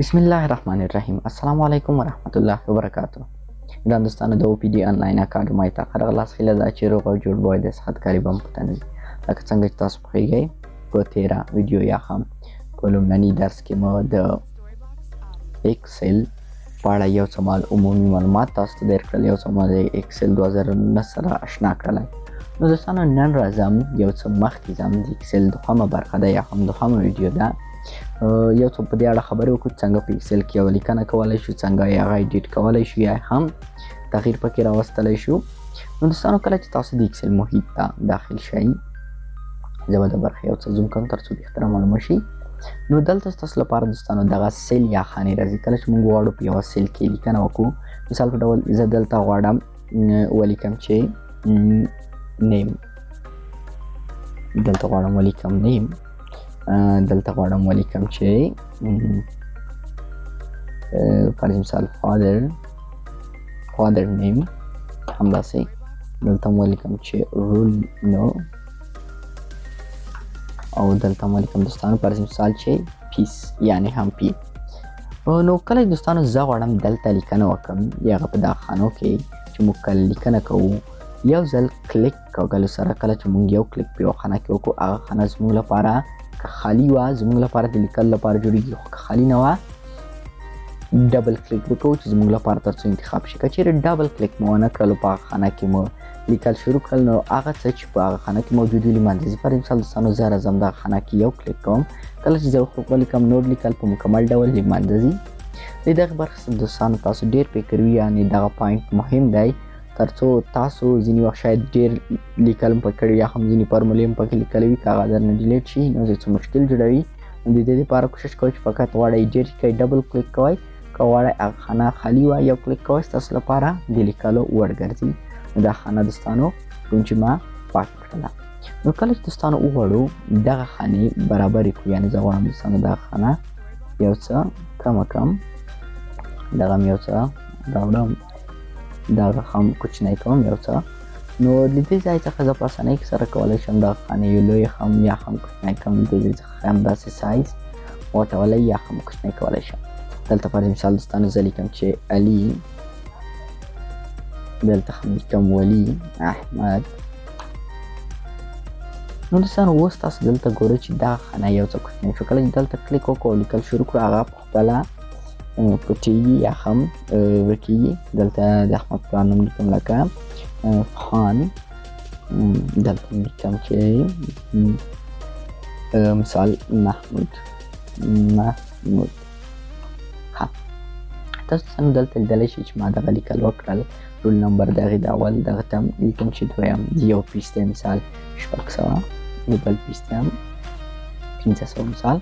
بسم الله الرحمن الرحیم. السلام علیکم ورحمت الله وبرکاته. ګران دوستانو د OPD آنلاین اکاډمۍ ته راغلاست. هیله ده چې روغ او جوړ بوی د صحت کاري به مو په تنه وي. لکه څنګه چې تاسو پوهیږئ په تیره ویډیو یا هم په لومړني درس کې مو د ایکسل په اړه یو څه عمومي معلومات تاسو ته درکړل، یو څه د ایکسل 2019 سره اشنا کړل. نو دوستانو نن راځم یو څه مخکې ځم د ایکسل دوهمه برخه ده یا هم دوهمه ویډیو ده. یو څه په دې اړه خبرې وکړو څنګه په ایکسل کې یوه لیکنه کولی شو، څنګه یې هغه ایډیټ کولی شو یا هم تغییر پکې راوستلی شو. نو دوستانو کله چې تاسو د ایکسل محیط ته داخل شئ، زه به د برخې یو څه زوم کوم تر څو بهتره معلومه شي. نو دلته ستاسو لپاره دوستانو دغه سیل یا خانې راځي. کله چې موږ غواړو په یوه سیل کې لیکنه وکړو، مثال په ډول زه دلته غواړم ولیکم چې نیم، دلته غواړم ولیکم نیم، دلته غواړم ولیکم چې فرض مثال فادر نیم، همداسې دلته ولیکم چې رول نو، او دلته ولیکم دوستانو فرض مثال چې پیس یعنی هم پی. نو کله دوستانو زه غواړم دلته لیکنه وکړم یا هغه په دا خانو کې چې موږ کله لیکنه کوو، یو ځل کلیک کولو سره کله چې موږ یو کلیک په یوه خانه کې وکړو، هغه خانه زموږ لپاره که خالی وه زموږ لپاره د لیکلو لپاره جوړېږي، خو که خالی نه وه ډبل کلیک وکړو چې زموږ لپاره تر څو انتخاب شي. که چیرې ډبل کلیک مو ونه کړلو په هغه خانه کې مو لیکل شروع کړل، نو هغه څه چې په هغه خانه کې موجود وي لمانځه ځي. پر مثال دوستانو زه راځم دغه خانه کې یو کلیک کوم، کله چې زه ولیکم نور لیکل په مکمل ډول لمانځه ځي. د دغې برخې دوستانو تاسو ډېر فکر وي، یعنې دغه پوینټ مهم دی تر څو تاسو ځینې وخت شاید ډېر لیکل هم پکې کړي یا هم ځینې فارمولې هم پکې لیکلی وي، که هغه درنه ډیلیټ شي نو څه مشکل جوړوي. نو د دې لپاره کوشش کوئ چې فقط غواړئ ایډیټ کړئ ډبل کلیک کوئ، که غواړئ هغه خانه خالي وه یو کلیک کوئ ستاسو لپاره د لیکلو وړ ګرځي. نو دا خانه دوستانو کوم چې ما پاک کړله. نو کله چې دوستانو وغواړو دغه خانې برابرې کړو، یعنې زه غواړم دوستانو دغه خانه یو څه کمه کړم، دغه هم یو څه راوړم، دغه هم کوچنی کوم یو څه. نو د دې ځای څخه زه په اسانۍ سره کولی شم دغه خانې یو لوی هم یا هم کوچنی کړم، د دې څخه همداسې سایز واټولی یا هم کوچنی کولی شم. دلته پر مثال دوستانو زه لیکم چې علي، دلته هم لیکم ولی احمد. نو دوستانو اوس تاسو دلته ګورئ چې دغه خانه یو څه کوچنی شو. کله چې دلته کلیک وکړو او لیکل شروع کړو، هغه په خپله پټېږي یا هم ورکېږي. دلته د احمد پلار نوم لیکم لکه خان، دلته لیکم چې مثال محمود. تاسو څنګه دلته لیدلی شئ چې ما دغه لیکل وکړل، رول نمبر د هغې د اول دغه ته لیکم چې دویم، د یو پیس دی مثال 600، د بل پیس دی هم 500 مثال.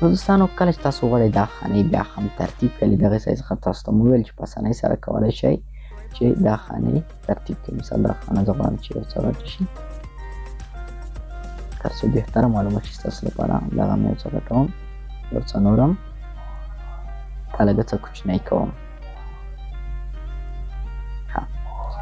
نو دوستانو کله چې تاسو غواړئ دا خانې بیا هم ترتیب کړئ، دغې ځای څخه تاسو ته مو وویل چې په اسانۍ سره کولی شئ چې دا خانې ترتیب کړئ. مثال دا خانه زه غواړم چې یو څه غټه شي تر څو بهتره معلومه شي ستاسو لپاره. دغه هم یو څه غټوم، یو څه نورم که لږه څه کوچنی کوم.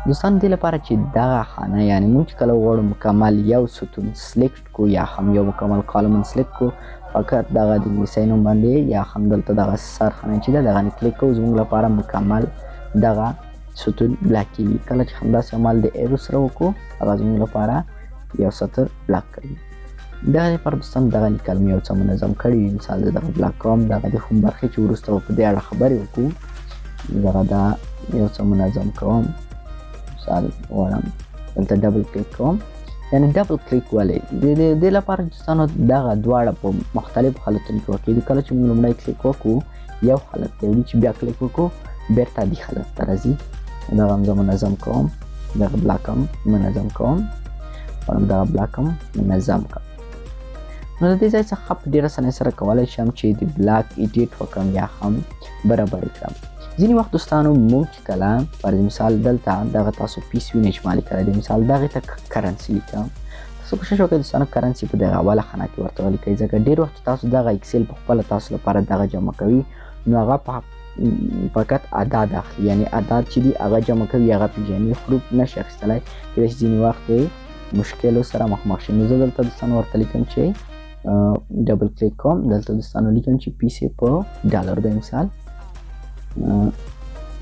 دوستان دې لپاره چې دغه خانه یعنې موږ چې کله وغواړو مکمل یو ستون سلیکټ کړو یا هم یو مکمل کالمن سلیکټ کړو، فقط دغه د انګلیسۍ نوم باندې یا هم دلته دغه سر خانه چې ده دغه کلیک کوو، زموږ لپاره مکمل دغه ستون بلاک کېږي. کله چې همداسې عمل د ایرو سره وکړو، هغه زموږ لپاره یو سطر بلاک کوي. دغه لپاره دوستان دغه لیکل مې یو څه منظم کړي وي. مثال زه دغه بلاک کوم، دغه د کوم برخې چې وروسته به په دې اړه خبرې وکړو، دغه دا یو څه منظم کوم. مثال غواړم دلته ډبل کلیک کوم، یعنې ډبل کلیک ولې د دې لپاره دوستانو دغه دواړه په مختلفو حالتونو کې ورکېږي. کله چې موږ لومړی کلیک وکړو یو حالت دی چې بیا کلیک وکړو بېرته دې حالت ته راځي. دغه هم زه منظم کوم، دغه بلاک هم منظم کوم، غواړم دغه بلاک هم منظم کړم. نو د دې ځای څخه په ډېره اسانۍ سره کولی شم چې د بلاک ایډیټ وکړم یا هم برابرې کړم. ځینې وخت دوستانو موږ چې کله پر مثال دلته دغه تاسو پیس وینئ چې ما لیکلی دی، مثال دغې ته کرنسي لیکم. تاسو کوشش وکړئ دوستانو کرنسي په دغه اوله خانه کې ورته ولیکئ، ځکه ډېر وخت تاسو دغه ایکسل په خپله تاسو لپاره دغه جمع کوي، نو هغه فقط اعداد اخلي، یعنې اعداد چې دي هغه جمع کوي، هغه پېژني، حروف نشي اخیستلی، کېدای شي ځینې وخت مشکلو سره مخامخ شي. نو زه دلته دوستانو ورته لیکم چې ډبل کلیک کوم دلته دوستانو لیکم چې پیسې په ډالر دی مثال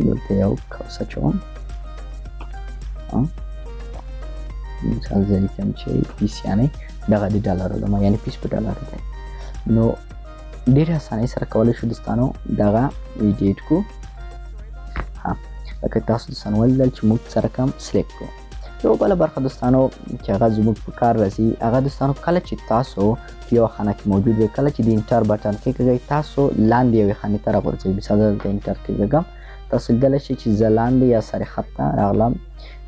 دلته یو قوس اچوم مثال زه لیکم چې پیس یعنی دغه د ډالرو ده یعنی پیس په ډالر دی نو ډېر اسانۍ سره کولی شو دوستانو دغه ایډیټ کو لکه تاسو دوستانو ولیدل چې موږ سره کوم سلیکټ کو یو بله برخه دوستانو چې هغه زموږ په کار راځي هغه دوستانو کله چې تاسو په یوه خانه کې موجود وي کله چې د انټر بټن کېږئ تاسو لاندې یوې خانې ته راغورځوئ مثال دلته انټر کېږم تاسو لیدلی شئ چې زه لاندې یا سر خط ته راغلم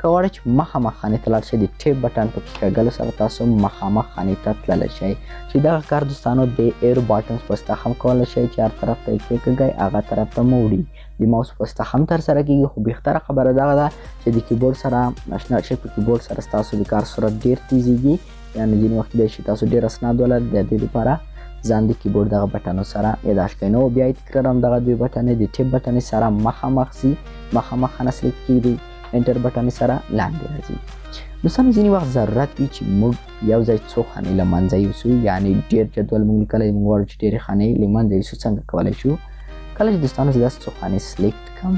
که غواړئ چې مخامخ خانې ته لاړ شئ د ټیپ بټن په کېږلو سره تاسو مخامخ خانې ته تللی شئ چې دغه کار دوستانو د ایرو باټنز په واسطه هم کولی شئ چې هر طرف ته یې کېږئ هغه طرف ته مو وړي د ماوس په واسطه هم ترسره کېږي خو بهتره خبره دغه ده چې د کیبورډ سره اشنا شئ په کیبورډ سره ستاسو د کار سرعت ډېر تیزیږي یعنې ځینې وخت کیدای شي تاسو ډېر اسناد ولرئ د دې لپاره ځان د کیبورډ دغه بټنو سره یاداشت کړئ نو بیا یې تکراروم دغه دوې بټنې د ټیپ بټنې سره مخامخ ځي مخامخ خانه سلیکټ کېږي انټر بټنې سره لاندې راځي دوستانو ځینې وخت ضرورت وي چې موږ یو ځای څو خانې له منځه یوسو یعنې ډېر جدول موږ لیکلی موږ غواړو چې ډېرې خانې له منځه یوسو څنګه کولی شو کله چې دوستانو زه داسې څو خانې سلیکټ کړم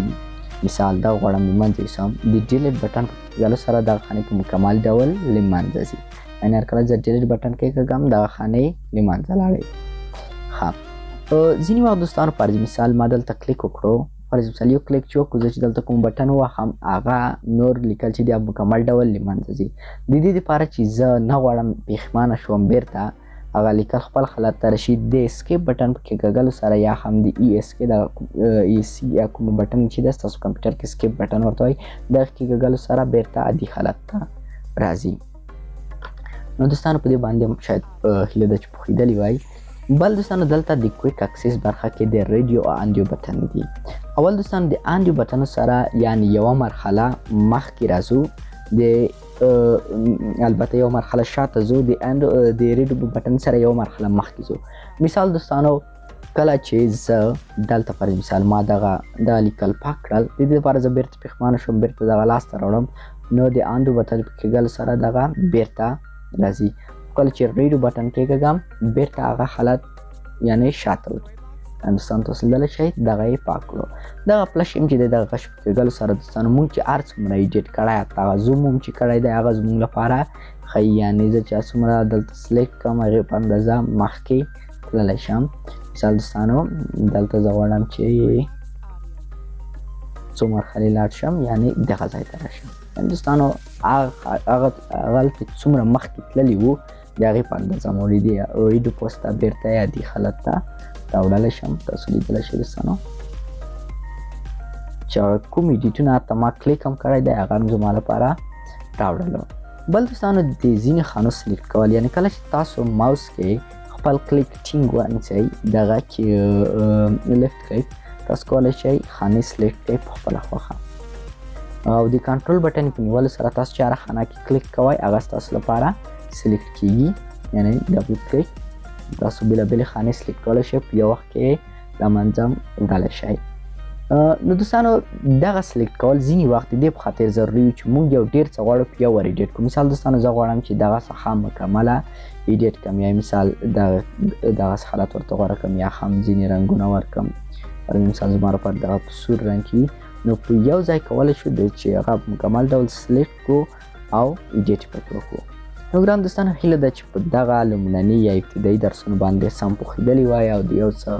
مثال دا غواړم له منځه یوسم د ډیلیټ بټن په کېږلو سره دغه خانې په مکمل ډول له منځه ځي یعنې هر کله زه ډیلیټ بټن کېږم دغه خانې له منځه لاړې ښه ځینې وخت دوستانو فرض مثال ما دلته کلیک وکړو فرض مثال یو کلیک چې وکړو زه چې دلته کوم بټن ووهم هغه نور لیکل چې دی مکمل ډول له منځه ځي د دې دپاره چې زه نه غواړم پښیمانه شوم بیرته هغه لیکل خپل حالت ته راشي د اسکیپ بټن په کېږلو سره یا هم د ای اس کې د ای سی یا کوم بټن چې دی ستاسو کمپیوټر کې اسکیپ بټن ورته وایي دغه کېږلو سره بیرته عادي حالت ته راځي نو دوستانو په دې باندې شاید هیله ده چې پوهېدلي وای بل دوستانو دلته د کویک اکسس برخه کې د ریډیو او انډیو بټن دي اول دوستانو د انډیو بټنو سره یعنی یوه مرحله مخکې راځو د البته یو مرحله شاته ځو د ریډیو بټن سره یو مرحله مخکې ځو مثال دوستانو کله چې زه دلته پر مثال ما دغه لیکل پاک کړل د دې لپاره زه بیرته پښیمانه شوم بیرته دغه لاسته راوړم نو د انډیو بټن په کېږلو سره دغه بیرته راځي کله چې ریډیو بټن کېږم بیرته هغه حالت یعنی شاته وځي دوستانو تاسو لیدلی شئ دغه یې پاک کړو دغه پلشیم چې دی دغه غش په کېږلو سره دوستانو مونږ چې هر څومره ایډیټ کړی هغه زوم هم چې کړی دی هغه زموږ لپاره ښایي یعنې زه چې څومره دلته سلیکټ کړم هغې په اندازه مخکې تللی شم مثال دوستانو دلته زه غواړم چې څو مرحلې لاړ شم یعنې دغه ځای ته راشم دوستانو هغلته څومره مخکې تللي وو د هغې په اندازه مو ریډیو په واسطه بېرته عادي حالت ته راوړلی شم تاسو لیدلی شئ دوستانو چې کوم ایډیټونه ته ما کلیک هم کړی دی هغه هم زما لپاره راوړلو بل دوستانو د ځینې خانو سلیکټ کول یعنې کله چې تاسو ماوس کې خپل کلیک ټینګ ونیسئ دغه کې لیفټ کلیک تاسو کولی شئ خانې سلیکټ کړئ په خپله خوښه او د کنټرول بټن په نیولو سره تاسو چې هره خانه کې کلیک کوئ هغه ستاسو لپاره سلیکټ کیږي یعنې ډبل کلیک تاسو بېلابېلې خانې سلیکټ کولی شئ په یو وخت کې له منځه وړلی شئ نو دوستانو دغه سلیکټ کول ځینې وخت د دې په خاطر ضروري وي چې موږ یو ډېر څه غواړو په یو ور ایډیټ کړو مثال دوستانو زه غواړم چې دغه څخه مکمله ایډیټ کړم یا مثال دغسې حالت ورته غوره کړم یا هم ځینې رنګونه ورکړم مثال زما لپاره دغه په سور رنګ کې نو په یو ځای کولی شو چې هغه مکمل ډول سلیکټ کړو او ایډیټ پکې وکړو نو ګران دوستانو هیله ده چې په دغه لومړني یا ابتدایي درسونو باندې سم پوهېدلي وای او د یو څه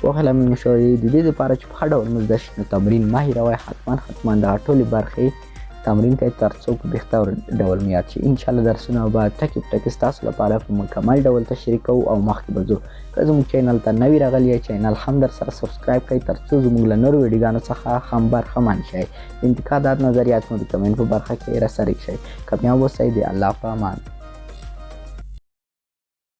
پوهه لمن مو شوی د دې لپاره چې په ښه ډول مو زده شي نو تمرین مه هېروئ حتما دغه ټولې برخې تمرین کوئ تر څو په بهتر ډول مو یاد شي انشاءالله درسونه به ټکي په ټکي ستاسو لپاره په مکمل ډول تشریح کوو او مخکې به ځو که زموږ چینل ته نوي راغلي یئ چینل هم در سره سبسکرایب کړئ تر څو زموږ له نورو ویډیوګانو څخه هم برخمن شئ انتقادات نظریات مو د کمنټ په برخه کې راسره شئ کامیاب اوسئ د الله په امان